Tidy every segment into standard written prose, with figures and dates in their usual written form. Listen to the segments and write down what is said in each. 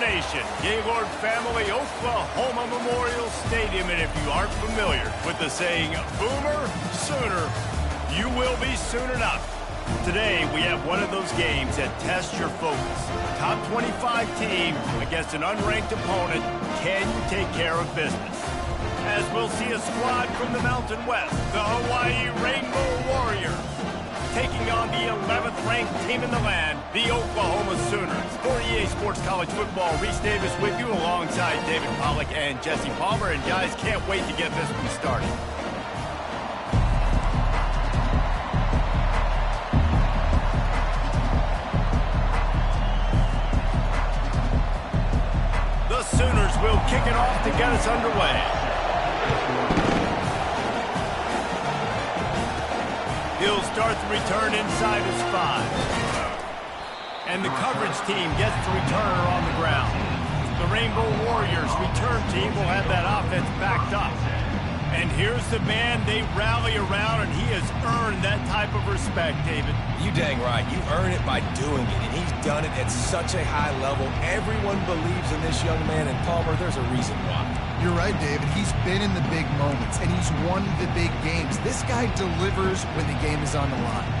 destination, Gaylord Family Oklahoma Memorial Stadium. And if you aren't familiar with the saying, Boomer Sooner, you will be soon enough. Today, we have one of those games that tests your focus. Top 25 team against an unranked opponent. Can you take care of business? As we'll see a squad from the Mountain West, the Hawaii Rainbow Warriors, taking on the 11th ranked team in the land, the Oklahoma Sooners. For EA Sports College Football, Reese Davis with you alongside David Pollack and Jesse Palmer. And guys, can't wait to get this one started. The Sooners will kick it off to get us underway. He'll start the return inside his 5. And the coverage team gets the returner on the ground. The Rainbow Warriors return team will have that offense backed up. And here's the man they rally around, and he has earned that type of respect, David. You dang right. You earn it by doing it, and he's done it at such a high level. Everyone believes in this young man, and Palmer, there's a reason why. You're right, David. He's been in the big moments, and he's won the big games. This guy delivers when the game is on the line.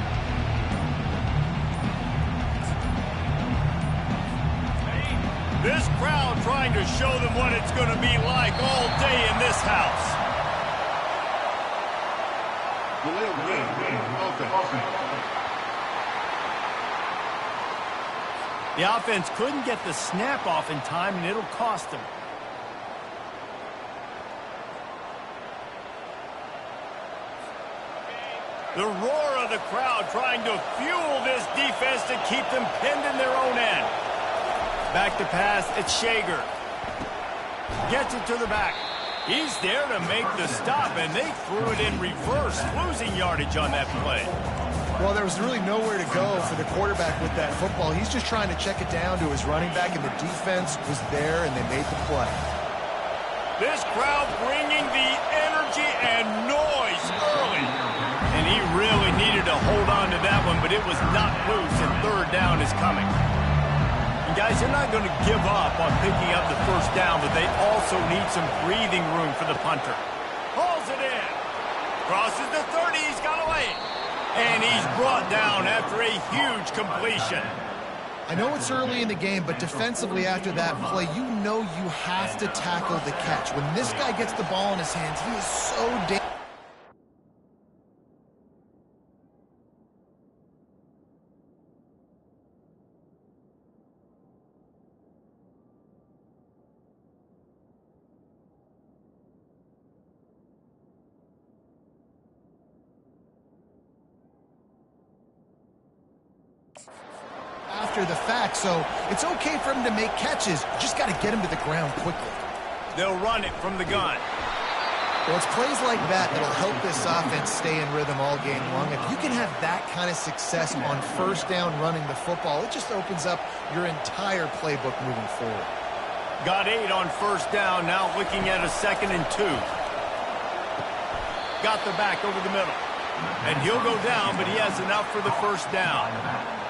This crowd trying to show them what it's going to be like all day in this house. The offense couldn't get the snap off in time, and it'll cost them. The roar of the crowd trying to fuel this defense to keep them pinned in their own end. Back to pass, it's Shager. Gets it to the back. He's there to make the stop, and they threw it in reverse, losing yardage on that play. Well, there was really nowhere to go for the quarterback with that football. He's just trying to check it down to his running back, and the defense was there, and they made the play. This crowd bringing the energy and noise early. And he really needed to hold on to that one, but it was not loose, and third down is coming. And guys, they're not going to give up on picking up the first down, but they also need some breathing room for the punter. Hauls it in. Crosses the 30. He's got away. And he's brought down after a huge completion. I know it's early in the game, but defensively after that play, you know you have to tackle the catch. When this guy gets the ball in his hands, he is so dangerous. After the fact, so it's okay for him to make catches. You just got to get him to the ground quickly. They'll run it from the gun. Well, it's plays like that that'll help this offense stay in rhythm all game long. If you can have that kind of success on first down running the football, it just opens up your entire playbook moving forward. Got 8 on first down, now looking at a 2nd and 2. Got the back over the middle. And he'll go down, but he has enough for the first down.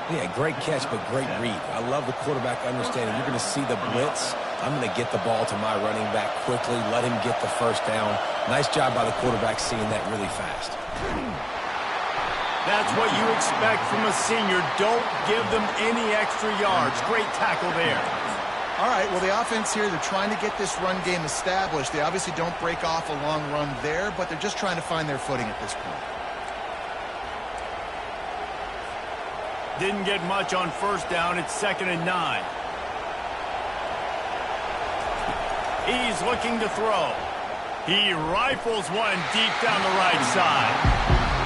Yeah, great catch, but great read. I love the quarterback understanding. You're going to see the blitz. I'm going to get the ball to my running back quickly, let him get the first down. Nice job by the quarterback seeing that really fast. That's what you expect from a senior. Don't give them any extra yards. Great tackle there. All right, well, the offense here, they're trying to get this run game established. They obviously don't break off a long run there, but they're just trying to find their footing at this point. Didn't get much on first down. It's 2nd and 9. He's looking to throw. He rifles one deep down the right side.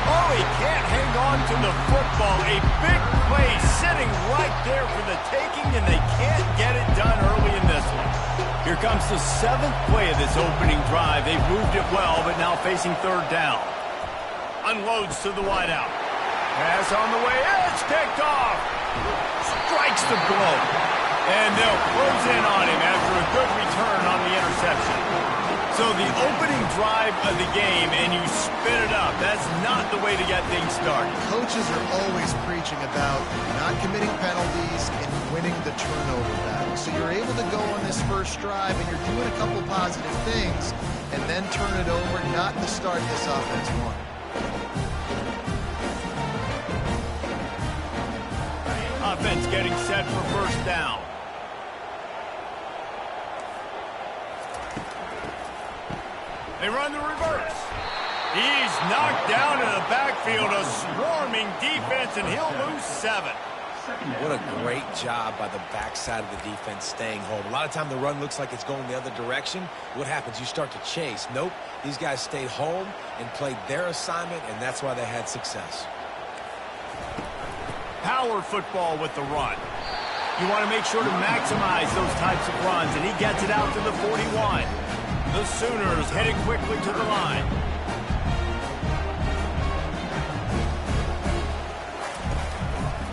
Oh, he can't hang on to the football. A big play sitting right there for the taking, and they can't get it done early in this one. Here comes the 7th play of this opening drive. They've moved it well, but now facing third down. Unloads to the wideout. Pass on the way. It's picked off. Strikes the blow. And they'll close in on him after a good return on the interception. So So the opening drive of the game, and you spin it up. That's not the way to get things started. Coaches are always preaching about not committing penalties and winning the turnover battle. So you're able to go on this first drive, and you're doing a couple positive things, and then turn it over, not the start this offense wanted. Offense getting set for first down. They run the reverse. He's knocked down in the backfield, a swarming defense, and he'll lose 7. What a great job by the backside of the defense staying home. A lot of time the run looks like it's going the other direction. What happens? You start to chase. Nope. These guys stayed home and played their assignment, and that's why they had success. Power football with the run. You want to make sure to maximize those types of runs, and he gets it out to the 41. The Sooners heading quickly to the line.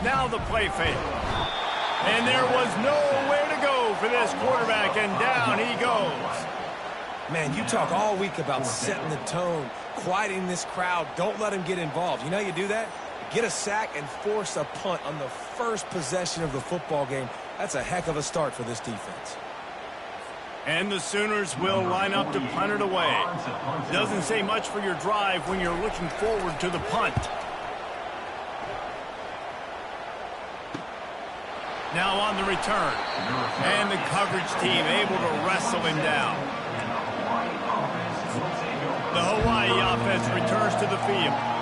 Now the play fake. And there was nowhere to go for this quarterback, and down he goes. Man, you talk all week about setting the tone, quieting this crowd. Don't let him get involved. You know how you do that? Get a sack and force a punt on the first possession of the football game. That's a heck of a start for this defense. And the Sooners will line up to punt it away. Doesn't say much for your drive when you're looking forward to the punt. Now on the return. And the coverage team able to wrestle him down. The Hawaii offense returns to the field.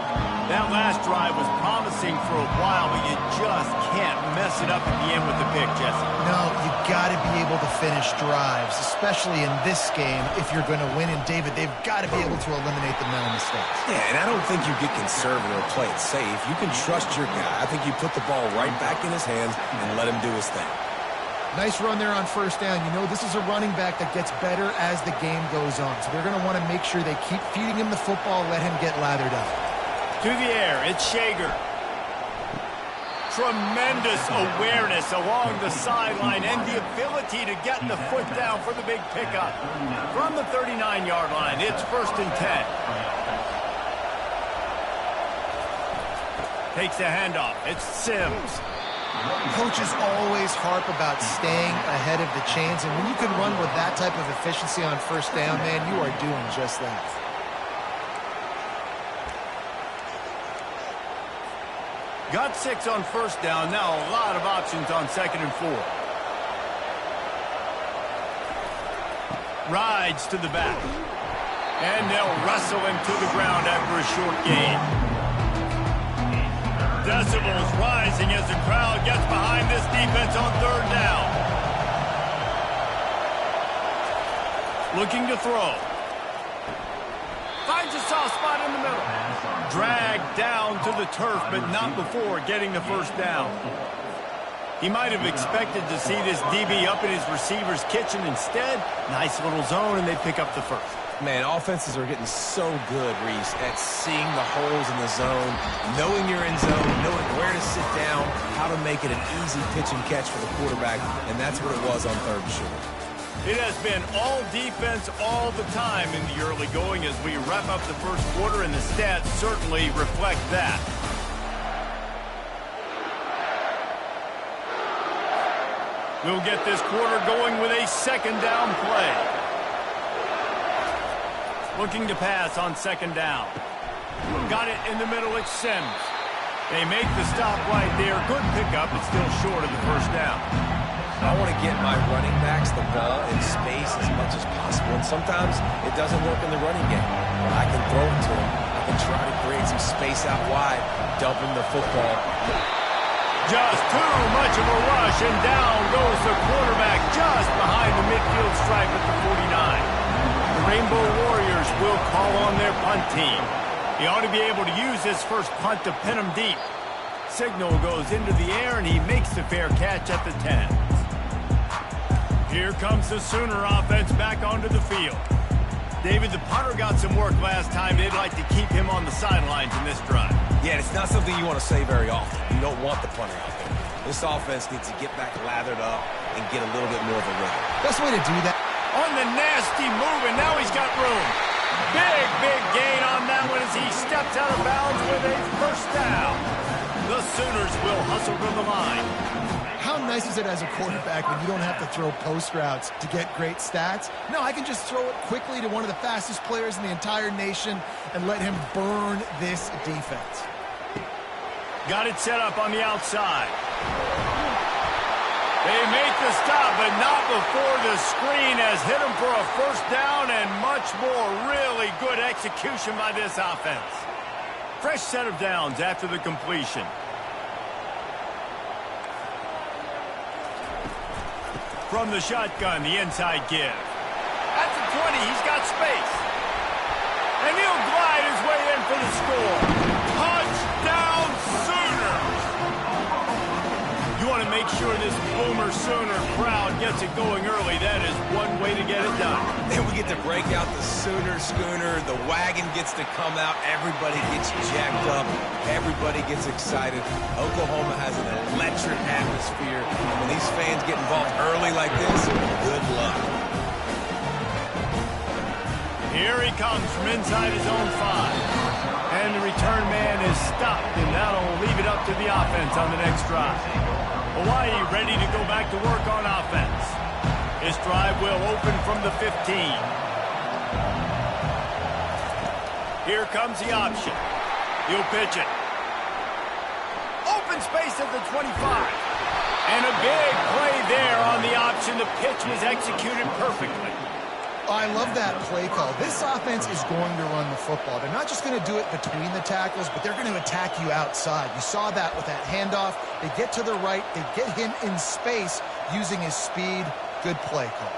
That last drive was promising for a while, but you just can't mess it up at the end with the pick, Jesse. No, you got to be able to finish drives, especially in this game. If you're going to win, and David, they've got to be able to eliminate the mental mistakes. Yeah, and I don't think you get conservative or play it safe. You can trust your guy. I think you put the ball right back in his hands and let him do his thing. Nice run there on first down. You know, this is a running back that gets better as the game goes on. So they're going to want to make sure they keep feeding him the football, let him get lathered up. To the air, it's Shager. Tremendous awareness along the sideline and the ability to get the foot down for the big pickup. From the 39-yard line, it's 1st and 10. Takes the handoff. It's Sims. Coaches always harp about staying ahead of the chains, and when you can run with that type of efficiency on first down, man, you are doing just that. Got 6 on first down. Now a lot of options on 2nd and 4. Rides to the back. And they'll wrestle him to the ground after a short gain. Decibels rising as the crowd gets behind this defense on 3rd down. Looking to throw. Finds a soft spot in the middle. Dragged down to the turf, but not before getting the first down. He might have expected to see this DB up in his receiver's kitchen. Instead, nice little zone, and they pick up the first. Man, offenses are getting so good, Reese, at seeing the holes in the zone, knowing you're in zone, knowing where to sit down, how to make it an easy pitch and catch for the quarterback, and that's what it was on 3rd and short. It has been all defense all the time in the early going as we wrap up the first quarter, and the stats certainly reflect that. We'll get this quarter going with a 2nd down play. Looking to pass on 2nd down. Got it in the middle, it's Sims. They make the stop right there. Good pickup, but still short of the first down. I want to get my running backs the ball in space as much as possible, and sometimes it doesn't work in the running game. But I can throw it to them. I can try to create some space out wide, dump them the football. Just too much of a rush, and down goes the quarterback just behind the midfield stripe at the 49. The Rainbow Warriors will call on their punt team. He ought to be able to use his first punt to pin him deep. Signal goes into the air, and he makes the fair catch at the 10. Here comes the Sooner offense back onto the field. David, the punter got some work last time. They'd like to keep him on the sidelines in this drive. Yeah, it's not something you want to say very often. You don't want the punter out there. This offense needs to get back lathered up and get a little bit more of a rhythm. Best way to do that On the nasty move, and now he's got room. Big gain on that one as he steps out of bounds with a first down. The Sooners will hustle from the line. How nice is it as a quarterback when you don't have to throw post routes to get great stats? No, I can just throw it quickly to one of the fastest players in the entire nation and let him burn this defense. Got it set up on the outside. They make the stop, but not before the screen has hit them for a first down and much more. Really good execution by this offense. Fresh set of downs after the completion. From the shotgun, the inside give. At the 20, he's got space. And he'll glide his way in for the score. Touchdown Sooners! You want to make sure this Boomer Sooner crowd gets it going early. That is one way to get it done. Then we get to break out the Sooner schooner. The wagon gets to come out. Everybody gets jacked up. Everybody gets excited. Oklahoma has an electric atmosphere. And when these fans get involved early like this, good luck. Here he comes from inside his own 5. And the return man is stopped, and that'll leave it up to the offense on the next drive. Hawaii ready to go back to work on offense. This drive will open from the 15. Here comes the option. He'll pitch it. Open space at the 25. And a big play there on the option. The pitch was executed perfectly. I love that play call. This offense is going to run the football. They're not just going to do it between the tackles, but they're going to attack you outside. You saw that with that handoff. They get to the right. They get him in space using his speed. Good play call.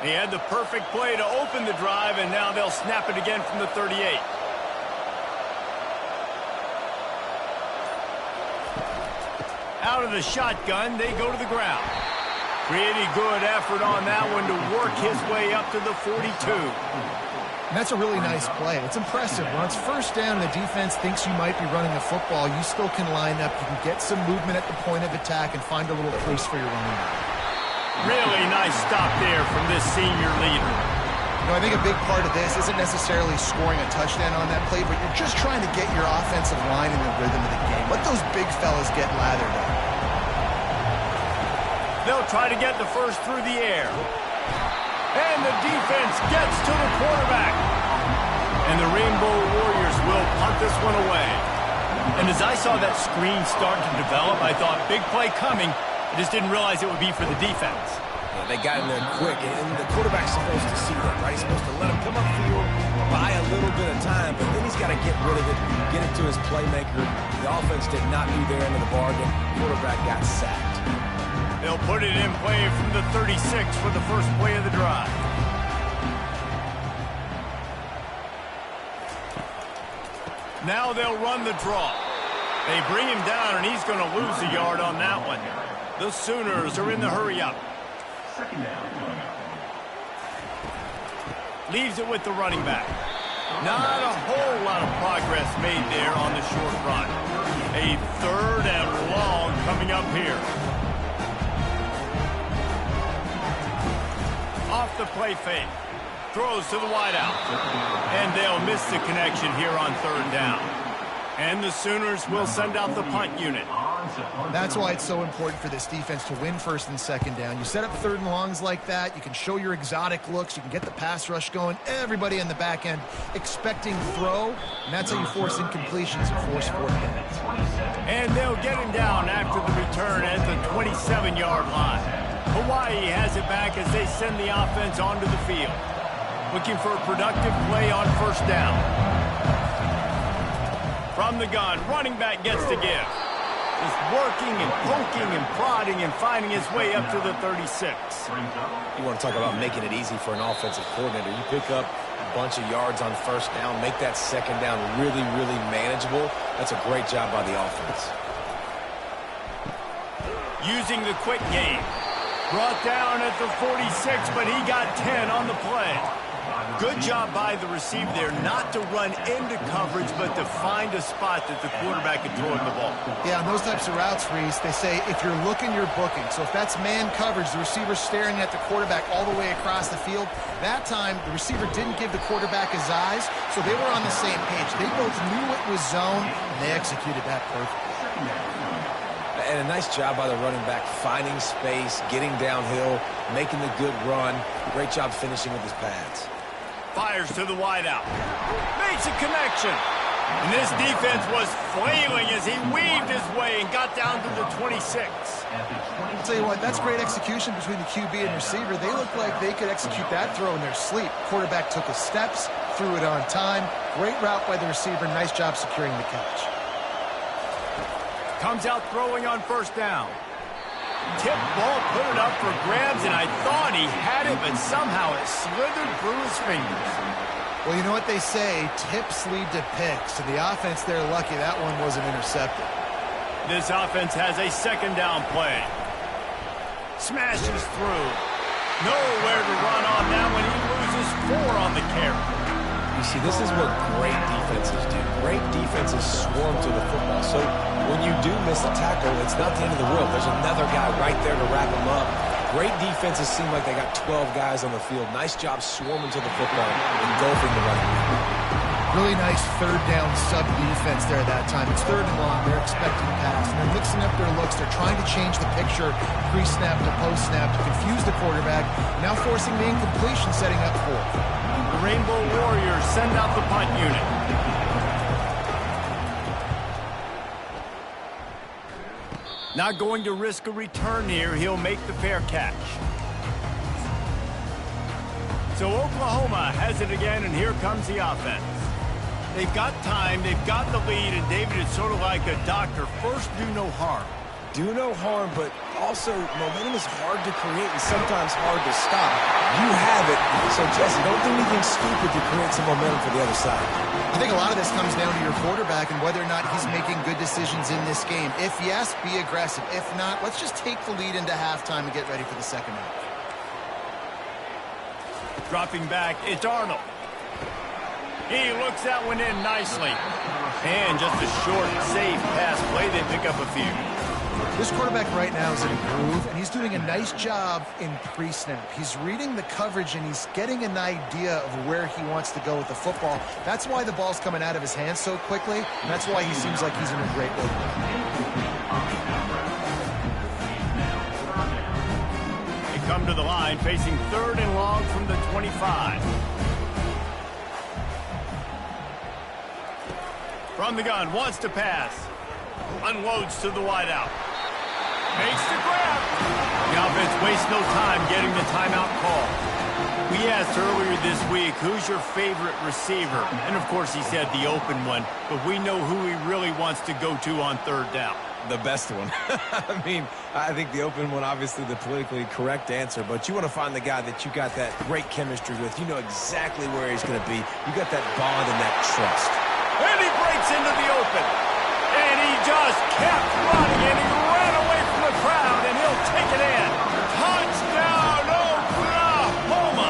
He had the perfect play to open the drive, and now they'll snap it again from the 38. Out of the shotgun, they go to the ground. Pretty good effort on that one to work his way up to the 42. And that's a really nice play. It's impressive. When it's first down, the defense thinks you might be running the football. You still can line up. You can get some movement at the point of attack and find a little place for your running back. Really nice stop there from this senior leader. You know, I think a big part of this isn't necessarily scoring a touchdown on that play, but you're just trying to get your offensive line in the rhythm of the game. Let those big fellas get lathered up. They'll try to get the first through the air. And the defense gets to the quarterback. And the Rainbow Warriors will punt this one away. And as I saw that screen start to develop, I thought, big play coming. I just didn't realize it would be for the defense. Yeah, they got in there quick, and the quarterback's supposed to see that, right? He's supposed to let him come upfield, buy a little bit of time, but then he's got to get rid of it, get it to his playmaker. The offense did not do their end of the bargain. Quarterback got sacked. They'll put it in play from the 36 for the first play of the drive. Now they'll run the draw. They bring him down, and he's going to lose a yard on that one. The Sooners are in the hurry-up. Second down. Leaves it with the running back. Not a whole lot of progress made there on the short run. A third and long coming up here. Off the play fake. Throws to the wideout. And they'll miss the connection here on third down. And the Sooners will send out the punt unit. That's why it's so important for this defense to win first and second down. You set up third and longs like that. You can show your exotic looks. You can get the pass rush going. Everybody in the back end expecting throw. And that's how you force incompletions and force fourth downs. And they'll get him down after the return at the 27-yard line. Hawaii has it back as they send the offense onto the field. Looking for a productive play on first down. From the gun, running back gets to give. Just working and poking and prodding and finding his way up to the 36. You want to talk about making it easy for an offensive coordinator. You pick up a bunch of yards on first down, make that second down really, really manageable. That's a great job by the offense. Using the quick game. Brought down at the 46, but he got 10 on the play. Good job by the receiver there not to run into coverage, but to find a spot that the quarterback can throw in the ball. Yeah, on those types of routes, Reese, they say if you're looking, you're booking. So if that's man coverage, the receiver's staring at the quarterback all the way across the field. That time, the receiver didn't give the quarterback his eyes, so they were on the same page. They both knew it was zone, and they executed that perfectly. And a nice job by the running back, finding space, getting downhill, making the good run. Great job finishing with his pads. Fires to the wideout. Makes a connection. And this defense was flailing as he weaved his way and got down to the 26. I'll tell you what, that's great execution between the QB and receiver. They looked like they could execute that throw in their sleep. Quarterback took his steps, threw it on time. Great route by the receiver. Nice job securing the catch. Comes out throwing on first down. Tip ball, put it up for grabs, and I thought he had it, but somehow it slithered through his fingers. Well, you know what they say, tips lead to picks. And the offense, they're lucky that one wasn't intercepted. This offense has a second down play. Smashes through. Nowhere to run on that one. He loses 4 on the carry. You see, this is what great defenses do. Great defenses swarm to the football. So when you do miss a tackle, it's not the end of the world. There's another guy right there to wrap him up. Great defenses seem like they got 12 guys on the field. Nice job swarming to the football, engulfing the running back. Really nice third down sub defense there that time. It's third and long. They're expecting pass. And they're mixing up their looks. They're trying to change the picture pre-snap to post-snap to confuse the quarterback. Now forcing the incompletion, setting up for it. The Rainbow Warriors send out the punt unit. Not going to risk a return here. He'll make the fair catch. So Oklahoma has it again, and here comes the offense. They've got time, they've got the lead, and David, it's sort of like a doctor. First, do no harm. Do no harm, but also momentum is hard to create and sometimes hard to stop. You have it, so Jesse, don't do anything stupid to create some momentum for the other side. I think a lot of this comes down to your quarterback and whether or not he's making good decisions in this game. If yes, be aggressive. If not, let's just take the lead into halftime and get ready for the second half. Dropping back, it's Arnold. He looks that one in nicely. And just a short, safe pass play. They pick up a few. This quarterback right now is in a groove, and he's doing a nice job in pre-snap. He's reading the coverage, and he's getting an idea of where he wants to go with the football. That's why the ball's coming out of his hands so quickly, and that's why he seems like he's in a great way. They come to the line, facing third and long from the 25. From the gun, wants to pass. Unloads to the wideout. Makes the grab. The offense wastes no time getting the timeout call. We asked earlier this week, who's your favorite receiver? And of course he said the open one, but we know who he really wants to go to on third down. The best one. I mean, I think the open one, obviously the politically correct answer, but you want to find the guy that you got that great chemistry with. You know exactly where he's going to be. You got that bond and that trust. And he breaks into the open. And he just kept running, and he ran away from the crowd, and he'll take it in. Touchdown, Oklahoma!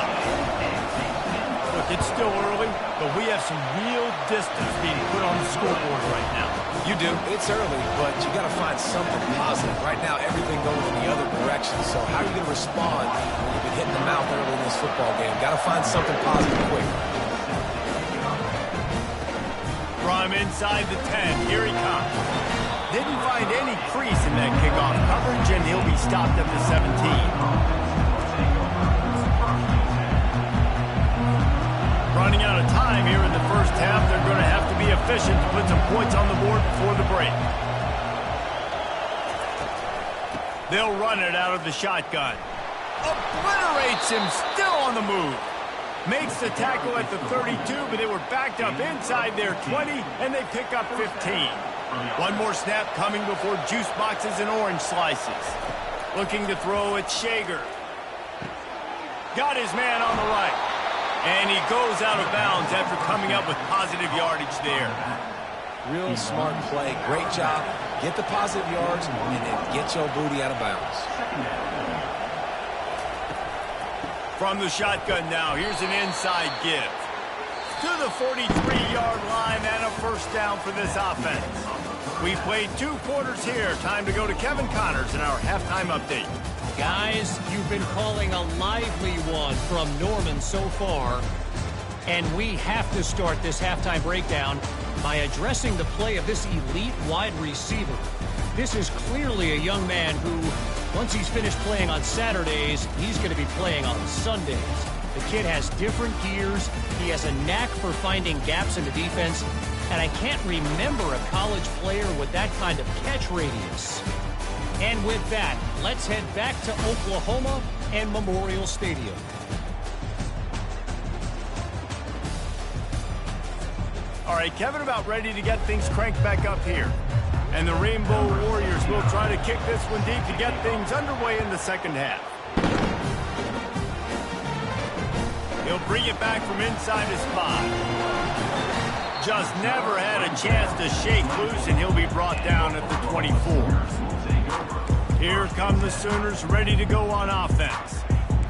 Look, it's still early, but we have some real distance being put on the scoreboard right now. You do. It's early, but you got to find something positive. Right now, everything goes in the other direction. So how are you going to respond when you've been hitting the mouth early in this football game? Got to find something positive quick. From inside the 10, here he comes. Didn't find any crease in that kickoff coverage, and he'll be stopped at the 17. Running out of time here in the first half. They're going to have to be efficient to put some points on the board before the break. They'll run it out of the shotgun. Obliterates him, still on the move. Makes the tackle at the 32, but they were backed up inside their 20, and they pick up 15. One more snap coming before juice boxes and orange slices. Looking to throw at Shager. Got his man on the right. And he goes out of bounds after coming up with positive yardage there. Real smart play. Great job. Get the positive yards, and then get your booty out of bounds. From the shotgun now, here's an inside give. To the 43-yard line and a first down for this offense. We played 2 quarters here. Time to go to Kevin Connors in our halftime update. Guys, you've been calling a lively one from Norman so far. And we have to start this halftime breakdown by addressing the play of this elite wide receiver. This is clearly a young man who, once he's finished playing on Saturdays, he's going to be playing on Sundays. The kid has different gears. He has a knack for finding gaps in the defense. And I can't remember a college player with that kind of catch radius. And with that, let's head back to Oklahoma and Memorial Stadium. All right, Kevin about ready to get things cranked back up here. And the Rainbow Warriors will try to kick this one deep to get things underway in the second half. He'll bring it back from inside his spot. Just never had a chance to shake loose, and he'll be brought down at the 24. Here come the Sooners ready to go on offense.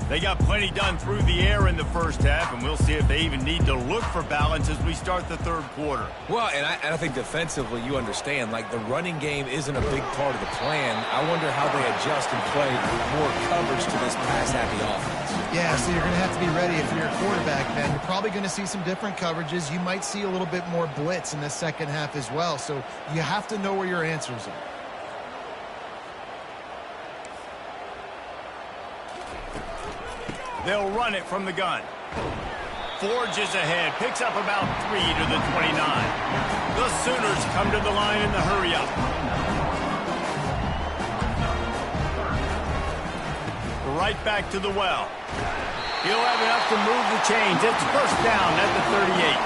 They got plenty done through the air in the first half, and we'll see if they even need to look for balance as we start the third quarter. Well, and I think defensively, you understand, like the running game isn't a big part of the plan. I wonder how they adjust and play more coverage to this pass-happy offense. Yeah, so you're going to have to be ready if you're a quarterback, Ben. You're probably going to see some different coverages. You might see a little bit more blitz in the second half as well, so you have to know where your answers are. They'll run it from the gun. Forges ahead, picks up about 3 to the 29. The Sooners come to the line in the hurry-up. Right back to the well. He'll have enough to move the chains. It's first down at the 38.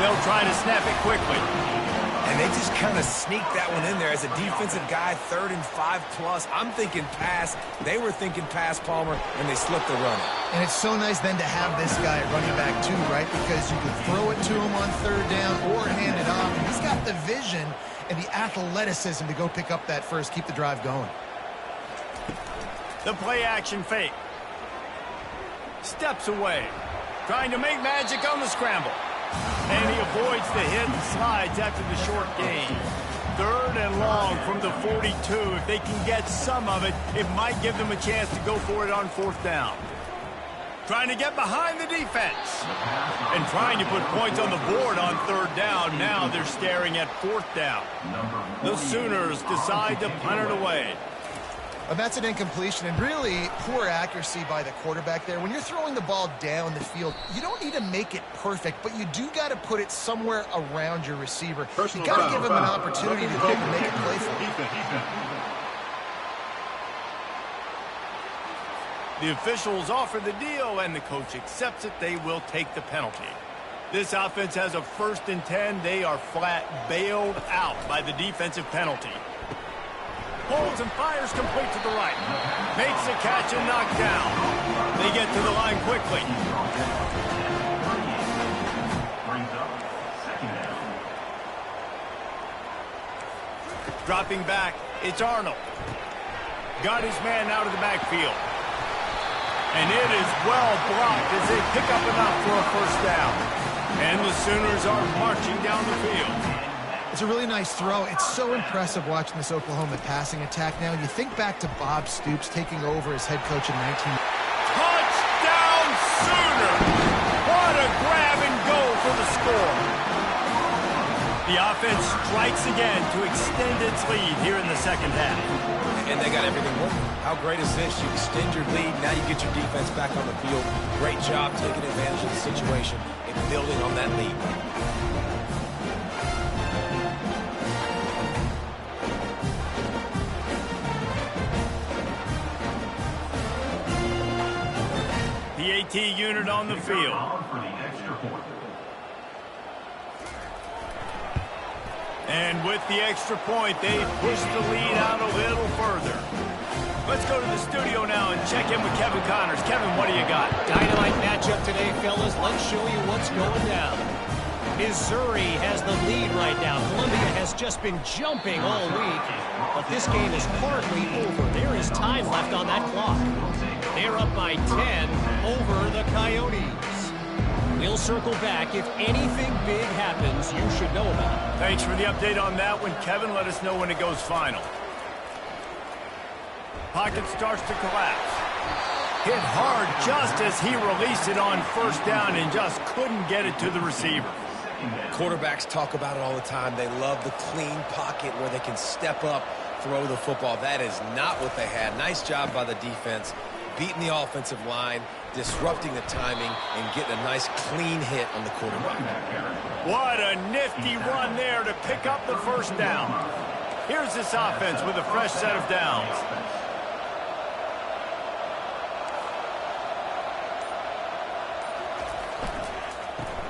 They'll try to snap it quickly. And they just kind of sneaked that one in there as a defensive guy, 3rd and 5+. I'm thinking pass. They were thinking pass, Palmer, and they slipped the running. And it's so nice then to have this guy at running back too, right? Because you can throw it to him on 3rd down or hand it off. And he's got the vision and the athleticism to go pick up that first, keep the drive going. The play-action fake. Steps away. Trying to make magic on the scramble. And he avoids the hit and slides after the short gain. 3rd and long from the 42. If they can get some of it, it might give them a chance to go for it on 4th down. Trying to get behind the defense. And trying to put points on the board on 3rd down. Now they're staring at 4th down. The Sooners decide to punt it away. And that's an incompletion and really poor accuracy by the quarterback there. When you're throwing the ball down the field, you don't need to make it perfect, but you do got to put it somewhere around your receiver. You got to give him an opportunity to go and make it play for him. The officials offer the deal, and the coach accepts it. They will take the penalty. This offense has a 1st and 10. They are flat bailed out by the defensive penalty. Holds and fires complete to the right. Makes a catch and knocked down. They get to the line quickly. Dropping back, it's Arnold. Got his man out of the backfield. And it is well blocked as they pick up enough for a first down. And the Sooners are marching down the field. It's a really nice throw. It's so impressive watching this Oklahoma passing attack now. You think back to Bob Stoops taking over as head coach in 19... Touchdown Sooner! What a grab and go for the score. The offense strikes again to extend its lead here in the second half. And they got everything working. How great is this? You extend your lead, now you get your defense back on the field. Great job taking advantage of the situation and building on that lead. The AT unit on the field. And with the extra point, they push the lead out a little further. Let's go to the studio now and check in with Kevin Connors. Kevin, what do you got? Dynamite matchup today, fellas. Let's show you what's going down. Missouri has the lead right now. Columbia has just been jumping all week. But this game is hardly over. There is time left on that clock. They're up by 10 over the Coyotes. We'll circle back. If anything big happens, you should know about it. Thanks for the update on that one, Kevin. Let us know when it goes final. Pocket starts to collapse. Hit hard just as he released it on first down and just couldn't get it to the receiver. Quarterbacks talk about it all the time. They love the clean pocket where they can step up, throw the football. That is not what they had. Nice job by the defense, beating the offensive line, disrupting the timing, and getting a nice clean hit on the quarterback. What a nifty run there to pick up the first down. Here's this offense with a fresh set of downs.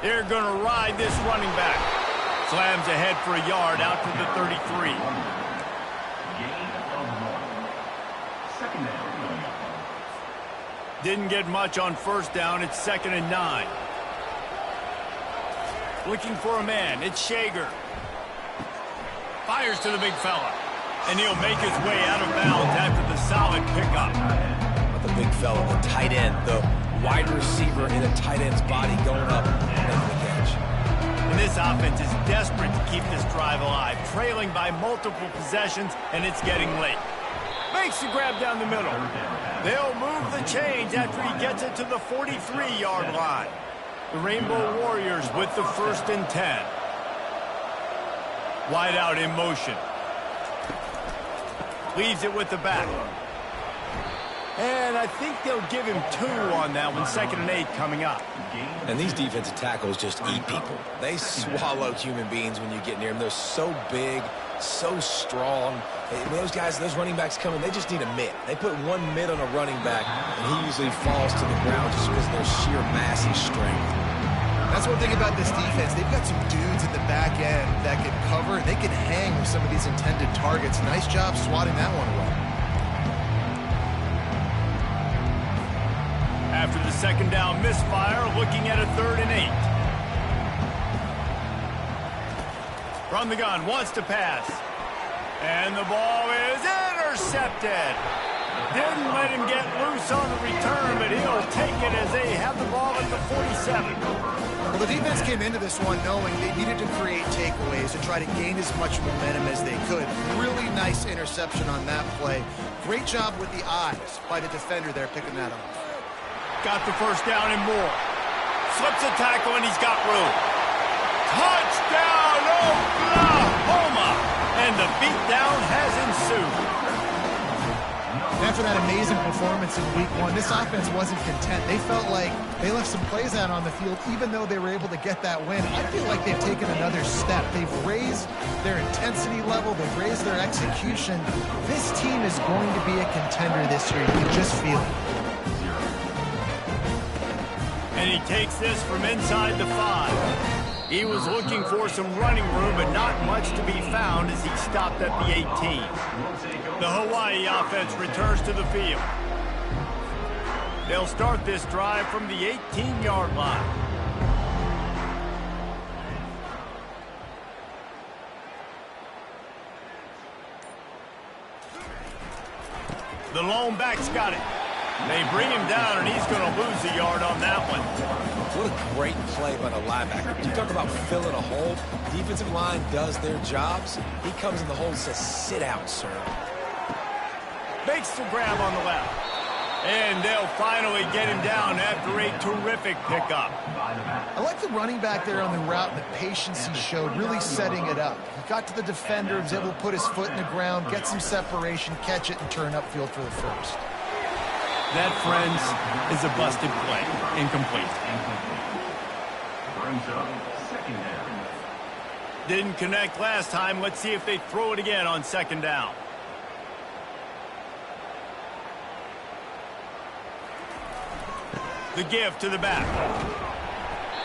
They're going to ride this running back. Slams ahead for a yard out to the 33. Didn't get much on first down. It's 2nd and 9. Looking for a man. It's Shager. Fires to the big fella. And he'll make his way out of bounds after the solid pickup. But the big fella, the tight end, the wide receiver in a tight end's body going up and making the catch. And this offense is desperate to keep this drive alive, trailing by multiple possessions, and it's getting late. Makes the grab down the middle. They'll move the chains after he gets it to the 43-yard line. The Rainbow Warriors with the 1st and 10. Wide out in motion. Leaves it with the back. And I think they'll give him 2 on that one. 2nd and 8 coming up. And these defensive tackles just eat people. They swallow human beings when you get near them. They're so big, so strong. When those guys, those running backs come in, they just need a mitt. They put one mitt on a running back, and he usually falls to the ground just because of their sheer mass and strength. That's one thing about this defense. They've got some dudes at the back end that can cover. They can hang with some of these intended targets. Nice job swatting that one away. After the 2nd down misfire, looking at a 3rd and 8. From the gun, wants to pass. And the ball is intercepted. Didn't let him get loose on the return, but he'll take it as they have the ball at the 47. Well, the defense came into this one knowing they needed to create takeaways to try to gain as much momentum as they could. Really nice interception on that play. Great job with the eyes by the defender there picking that up. Got the first down and more. Slips a tackle and he's got room. Touchdown, Oklahoma! And the beatdown has ensued. After that amazing performance in week 1, this offense wasn't content. They felt like they left some plays out on the field, even though they were able to get that win. I feel like they've taken another step. They've raised their intensity level. They've raised their execution. This team is going to be a contender this year. You can just feel it. And he takes this from inside the 5. He was looking for some running room, but not much to be found as he stopped at the 18. The Hawaii offense returns to the field. They'll start this drive from the 18-yard line. The lone back's got it. They bring him down, and he's going to lose a yard on that one. What a great play by the linebacker. You talk about filling a hole. Defensive line does their jobs. He comes in the hole and says, sit out, sir. Makes the grab on the left. And they'll finally get him down after a terrific pickup. I like the running back there on the route and the patience he showed, really setting it up. He got to the defender, was able to put his foot in the ground, get some separation, catch it, and turn upfield for the first. That, friends, is a busted play. Incomplete. Didn't connect last time. Let's see if they throw it again on 2nd down. The give to the back.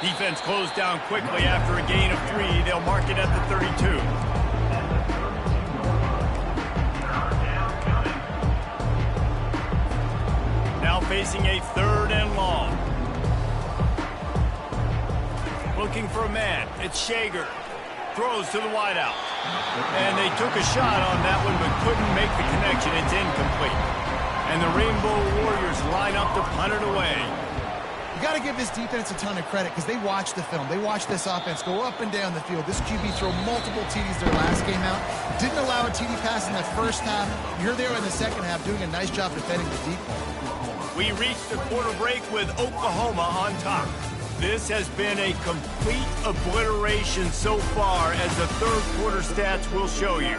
Defense closed down quickly after a gain of 3. They'll mark it at the 32. Now facing a 3rd and long. Looking for a man. It's Shager. Throws to the wideout. And they took a shot on that one but couldn't make the connection. It's incomplete. And the Rainbow Warriors line up to punt it away. You got to give this defense a ton of credit because they watched the film. They watched this offense go up and down the field. This QB throw multiple TDs their last game out. Didn't allow a TD pass in the first half. You're there in the second half doing a nice job defending the deep ball. We reached the quarter break with Oklahoma on top. This has been a complete obliteration so far, as the third quarter stats will show you.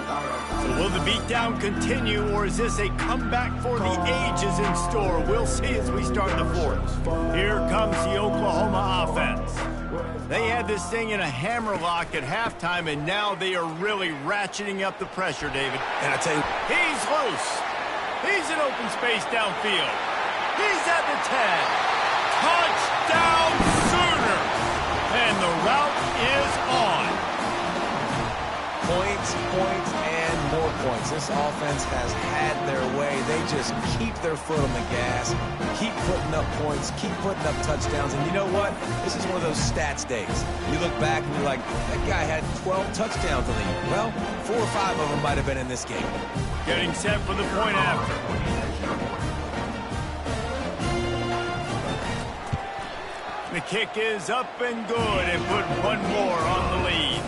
So will the beatdown continue, or is this a comeback for the ages in store? We'll see as we start the fourth. Here comes the Oklahoma offense. They had this thing in a hammerlock at halftime, and now they are really ratcheting up the pressure, David. And I tell you, He's loose. He's in open space downfield. He's at the 10. Touchdown Sooner! And the route is on. points, and more points. This offense has had their way. They just keep their foot on the gas, keep putting up points, keep putting up touchdowns. And you know what? This is one of those stats days. You look back and you're like, that guy had 12 touchdowns on the year. Well, 4 or 5 of them might have been in this game. Getting set for the point after. The kick is up and good, and put one more on the lead.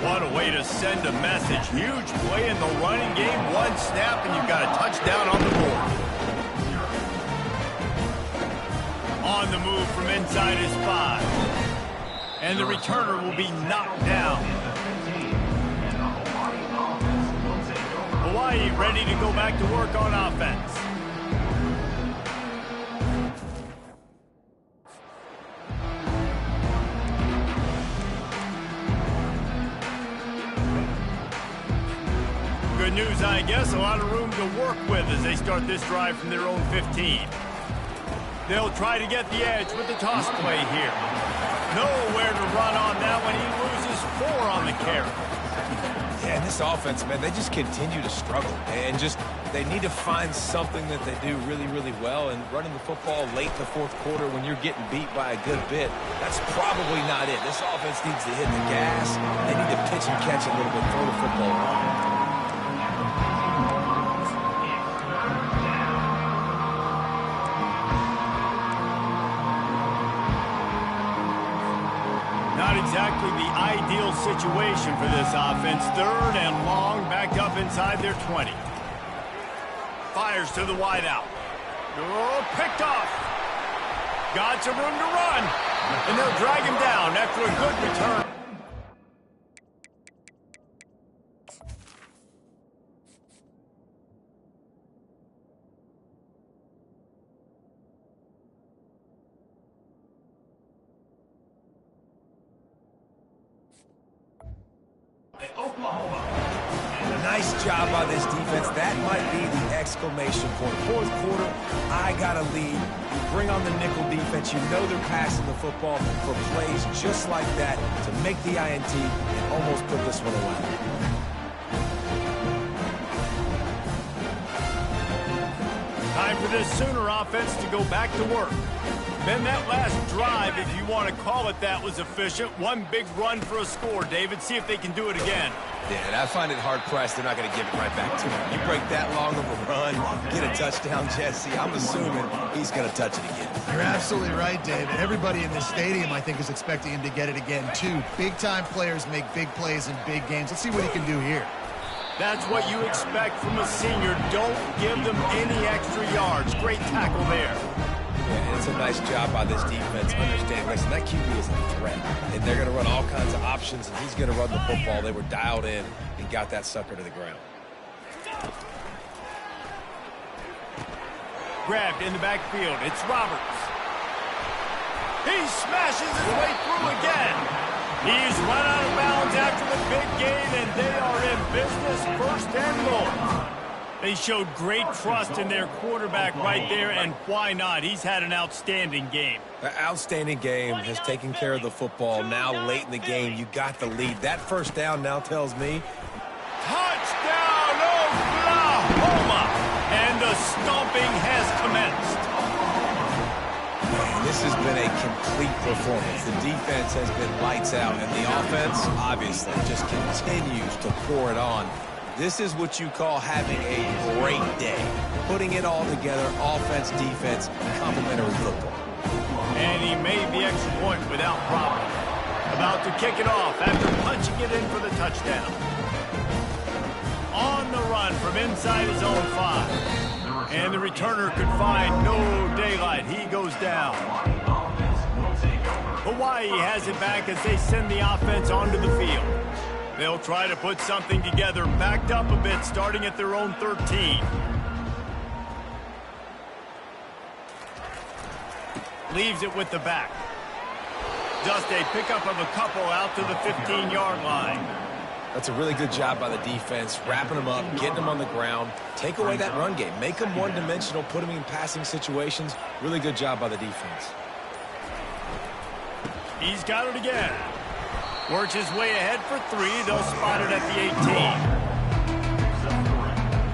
What a way to send a message. Huge play in the running game. One snap, and you've got a touchdown on the board. On the move from inside his 5. And the returner will be knocked down. Hawaii ready to go back to work on offense. Good news, I guess. A lot of room to work with as they start this drive from their own 15. They'll try to get the edge with the toss play here. Nowhere to run on that one. He loses 4 on the carry. Yeah, this offense, man, they just continue to struggle. And they need to find something that they do really, really well. And running the football late in the fourth quarter when you're getting beat by a good bit, that's probably not it. This offense needs to hit the gas. They need to pitch and catch a little bit, throw the football around. Not exactly the ideal situation for this offense. 3rd and long, backed up inside their 20. Fires to the wideout. Oh, picked off. Got some room to run. And they'll drag him down after a good return. Nice job by this defense. That might be the exclamation point. Fourth quarter, I got a lead. You bring on the nickel defense. You know they're passing the football for plays just like that to make the INT and almost put this one away. Time for this Sooner offense to go back to work. Then that last drive, if you want to call it that, was efficient. One big run for a score, David. See if they can do it again. Yeah, and I find it hard-pressed they're not going to give it right back to him. You break that long of a run, get a touchdown, Jesse, I'm assuming he's going to touch it again. You're absolutely right, David. Everybody in this stadium, I think, is expecting him to get it again, too. Big-time players make big plays in big games. Let's see what he can do here. That's what you expect from a senior. Don't give them any extra yards. Great tackle there. And it's a nice job by this defense. Understand, listen, that QB is a threat. And they're going to run all kinds of options, and he's going to run the football. They were dialed in and got that sucker to the ground. Grabbed in the backfield. It's Roberts. He smashes his way through again. He's run out of bounds after the big gain, and they are in business 1st and long. They showed great trust in their quarterback right there, and why not? He's had an outstanding game. An outstanding game, has taken care of the football. Now late in the game, you got the lead. That first down now tells me. Touchdown, Oklahoma! And the stomping has commenced. Man, this has been a complete performance. The defense has been lights out, and the offense, obviously, just continues to pour it on. This is what you call having a great day. Putting it all together, offense, defense, complementary football. And he made the extra point without problem. About to kick it off after punching it in for the touchdown. On the run from inside his own 5. And the returner could find no daylight. He goes down. Hawaii has it back as they send the offense onto the field. They'll try to put something together, backed up a bit, starting at their own 13. Leaves it with the back. Just a pickup of a couple out to the 15-yard line. That's a really good job by the defense, wrapping them up, getting them on the ground. Take away that run game. Make them one-dimensional, put them in passing situations. Really good job by the defense. He's got it again. Works his way ahead for 3. They'll spot it at the 18.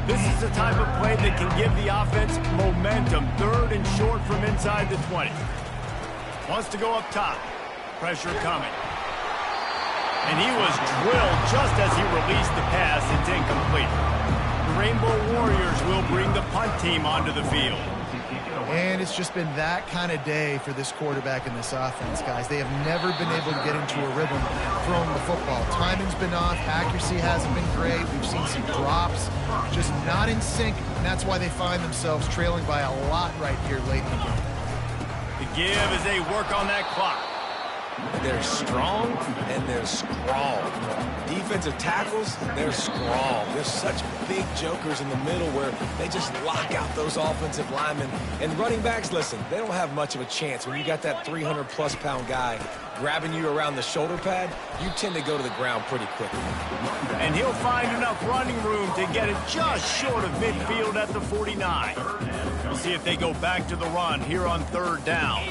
This is the type of play that can give the offense momentum. 3rd and short from inside the 20. Wants to go up top. Pressure coming. And he was drilled just as he released the pass. It's incomplete. The Rainbow Warriors will bring the punt team onto the field. And it's just been that kind of day for this quarterback and this offense, guys. They have never been able to get into a rhythm throwing the football. Timing's been off. Accuracy hasn't been great. We've seen some drops. Just not in sync, and that's why they find themselves trailing by a lot right here late in the game. The give as they work on that clock. They're strong and they're strong. Defensive tackles, they're strong. They're such big jokers in the middle where they just lock out those offensive linemen. And running backs, listen, they don't have much of a chance. When you got that 300-plus pound guy grabbing you around the shoulder pad, you tend to go to the ground pretty quickly. And he'll find enough running room to get it just short of midfield at the 49. We'll see if they go back to the run here on 3rd down.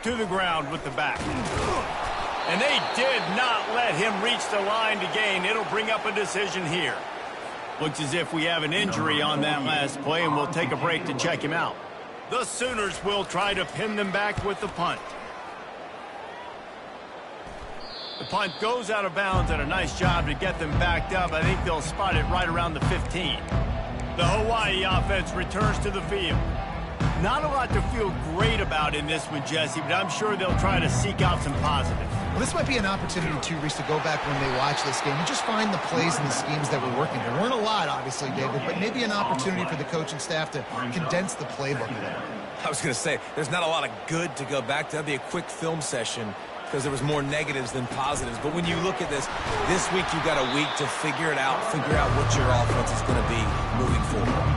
To the ground with the back. And they did not let him reach the line to gain. It'll bring up a decision here. Looks as if we have an injury on that last play, and we'll take a break to check him out. The Sooners will try to pin them back with the punt. The punt goes out of bounds, and a nice job to get them backed up. I think they'll spot it right around the 15. The Hawaii offense returns to the field. Not a lot to feel great about in this one, Jesse, but I'm sure they'll try to seek out some positives. Well, this might be an opportunity, too, Reese, to go back when they watch this game and just find the plays and the schemes that were working. There weren't a lot, obviously, David, but maybe an opportunity for the coaching staff to condense the playbook a little. I was going to say, there's not a lot of good to go back to. That'd be a quick film session because there was more negatives than positives. But when you look at this week you got a week to figure it out, figure out what your offense is going to be moving forward.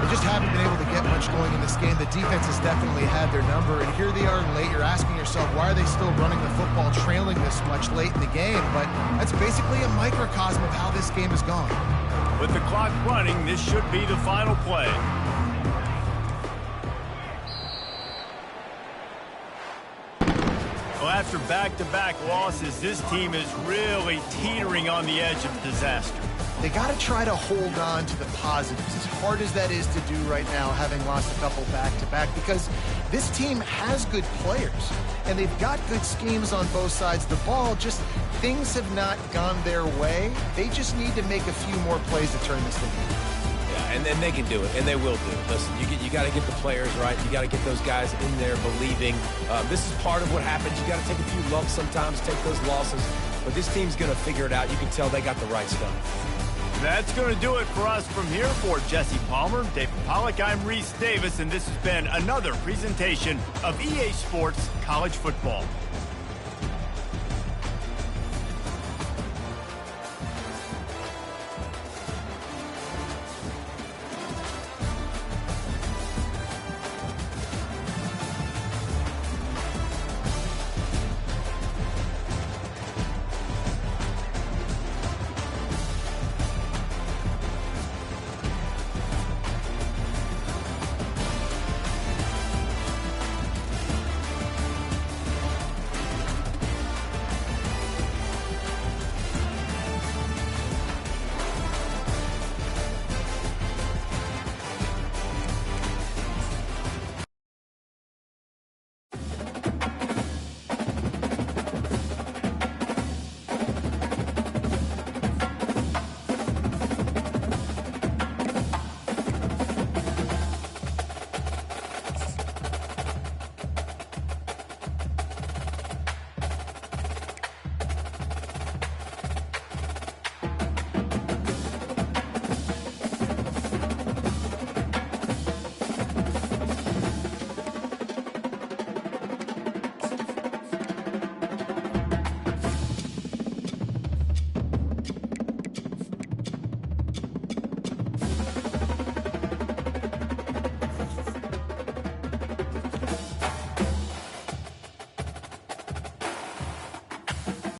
They just haven't been able to get much going in this game. The defense has definitely had their number, and here they are late. You're asking yourself, why are they still running the football trailing this much late in the game? But that's basically a microcosm of how this game has gone. With the clock running, this should be the final play. Well, after back-to-back losses, this team is really teetering on the edge of disaster. They got to try to hold on to the positives, as hard as that is to do right now, having lost a couple back-to-back, because this team has good players, and they've got good schemes on both sides of the ball. Just things have not gone their way. They just need to make a few more plays to turn this thing around. Yeah, and then they can do it, and they will do it. Listen, you got to get the players right. You got to get those guys in there believing. This is part of what happens. You got to take a few lumps sometimes, take those losses, but this team's going to figure it out. You can tell they got the right stuff. That's going to do it for us from here. For Jesse Palmer, David Pollack, I'm Reese Davis, and this has been another presentation of EA Sports College Football.